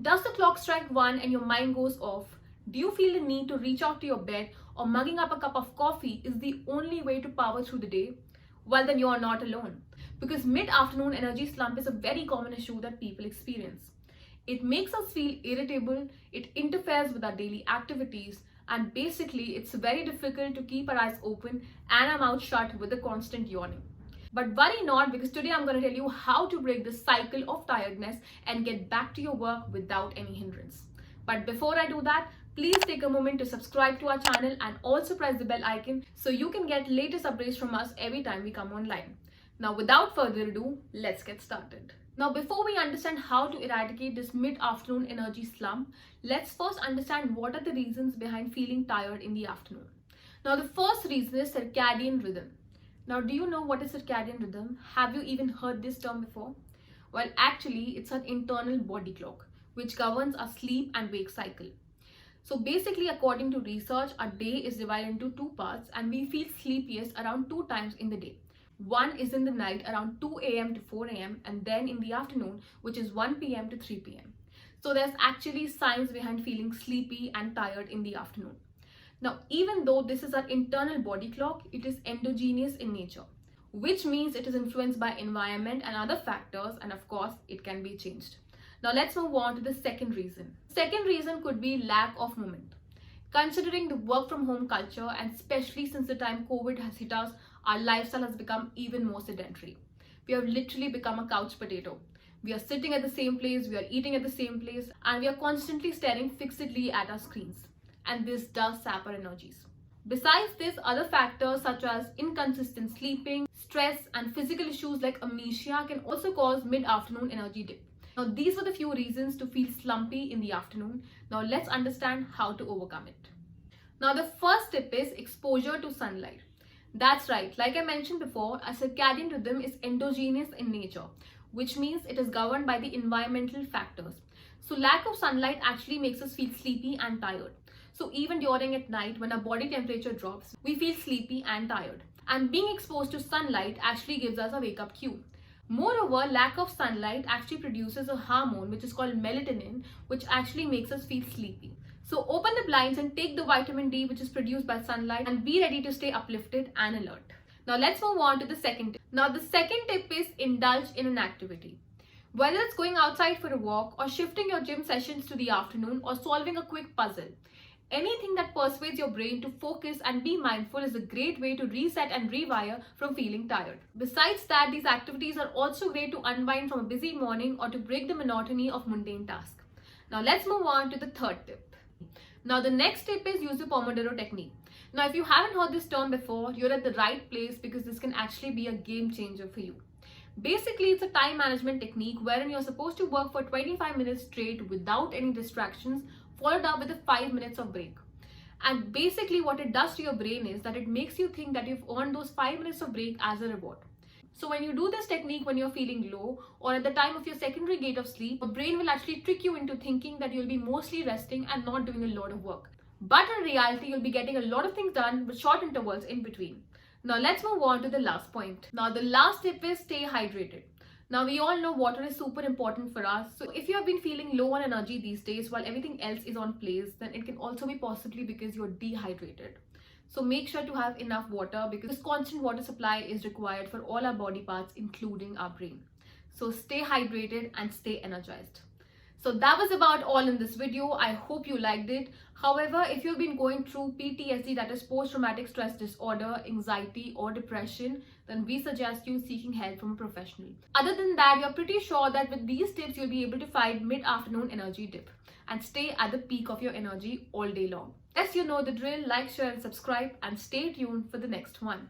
Does the clock strike 1 and your mind goes off? Do you feel the need to reach out to your bed, or mugging up a cup of coffee is the only way to power through the day? Well, then you are not alone. Because mid-afternoon energy slump is a very common issue that people experience. It makes us feel irritable, it interferes with our daily activities, and basically it's very difficult to keep our eyes open and our mouth shut with the constant yawning. But worry not, because today I'm going to tell you how to break this cycle of tiredness and get back to your work without any hindrance. But before I do that, please take a moment to subscribe to our channel and also press the bell icon so you can get latest updates from us every time we come online. Now without further ado, let's get started. Now before we understand how to eradicate this mid-afternoon energy slump, let's first understand what are the reasons behind feeling tired in the afternoon. Now the first reason is circadian rhythm. Now, do you know what is circadian rhythm? Have you even heard this term before? Well, actually, it's an internal body clock which governs our sleep and wake cycle. So basically, according to research, our day is divided into two parts and we feel sleepiest around 2 times in the day. One is in the night around 2 a.m. to 4 a.m. and then in the afternoon, which is 1 p.m. to 3 p.m. So there's actually science behind feeling sleepy and tired in the afternoon. Now, even though this is our internal body clock, it is endogenous in nature, which means it is influenced by environment and other factors, and of course, it can be changed. Now, let's move on to the second reason. Second reason could be lack of movement. Considering the work from home culture, and especially since the time COVID has hit us, our lifestyle has become even more sedentary. We have literally become a couch potato. We are sitting at the same place, we are eating at the same place, and we are constantly staring fixedly at our screens. And this does sap our energies. Besides this, other factors such as inconsistent sleeping, stress, and physical issues like amnesia can also cause mid-afternoon energy dip. Now, these were the few reasons to feel slumpy in the afternoon. Now, let's understand how to overcome it. Now, the first tip is exposure to sunlight. That's right, like I mentioned before, a circadian rhythm is endogenous in nature, which means it is governed by the environmental factors. So, lack of sunlight actually makes us feel sleepy and tired. So even during at night when our body temperature drops, we feel sleepy and tired. And being exposed to sunlight actually gives us a wake-up cue. Moreover, lack of sunlight actually produces a hormone which is called melatonin, which actually makes us feel sleepy. So open the blinds and take the vitamin D which is produced by sunlight and be ready to stay uplifted and alert. Now let's move on to the second tip. Now the second tip is indulge in an activity. Whether it's going outside for a walk or shifting your gym sessions to the afternoon or solving a quick puzzle, anything that persuades your brain to focus and be mindful is a great way to reset and rewire from feeling tired. Besides that, these activities are also great to unwind from a busy morning or to break the monotony of mundane tasks. Now let's move on to the third tip. Now the next tip is use the Pomodoro technique. Now if you haven't heard this term before, you're at the right place because this can actually be a game changer for you. Basically, it's a time management technique wherein you're supposed to work for 25 minutes straight without any distractions, followed up with a 5 minutes of break. And basically what it does to your brain is that it makes you think that you've earned those 5 minutes of break as a reward. So when you do this technique when you're feeling low or at the time of your secondary gate of sleep, your brain will actually trick you into thinking that you'll be mostly resting and not doing a lot of work. But in reality, you'll be getting a lot of things done with short intervals in between. Now let's move on to the last point. Now the last tip is stay hydrated. Now we all know water is super important for us. So if you have been feeling low on energy these days while everything else is on place, then it can also be possibly because you're dehydrated. So make sure to have enough water because this constant water supply is required for all our body parts, including our brain. So stay hydrated and stay energized. So that was about all in this video. I hope you liked it. However, if you've been going through PTSD, that is post-traumatic stress disorder, anxiety or depression, then we suggest you seeking help from a professional. Other than that, you're pretty sure that with these tips, you'll be able to fight mid-afternoon energy dip and stay at the peak of your energy all day long. As you know the drill, like, share and subscribe and stay tuned for the next one.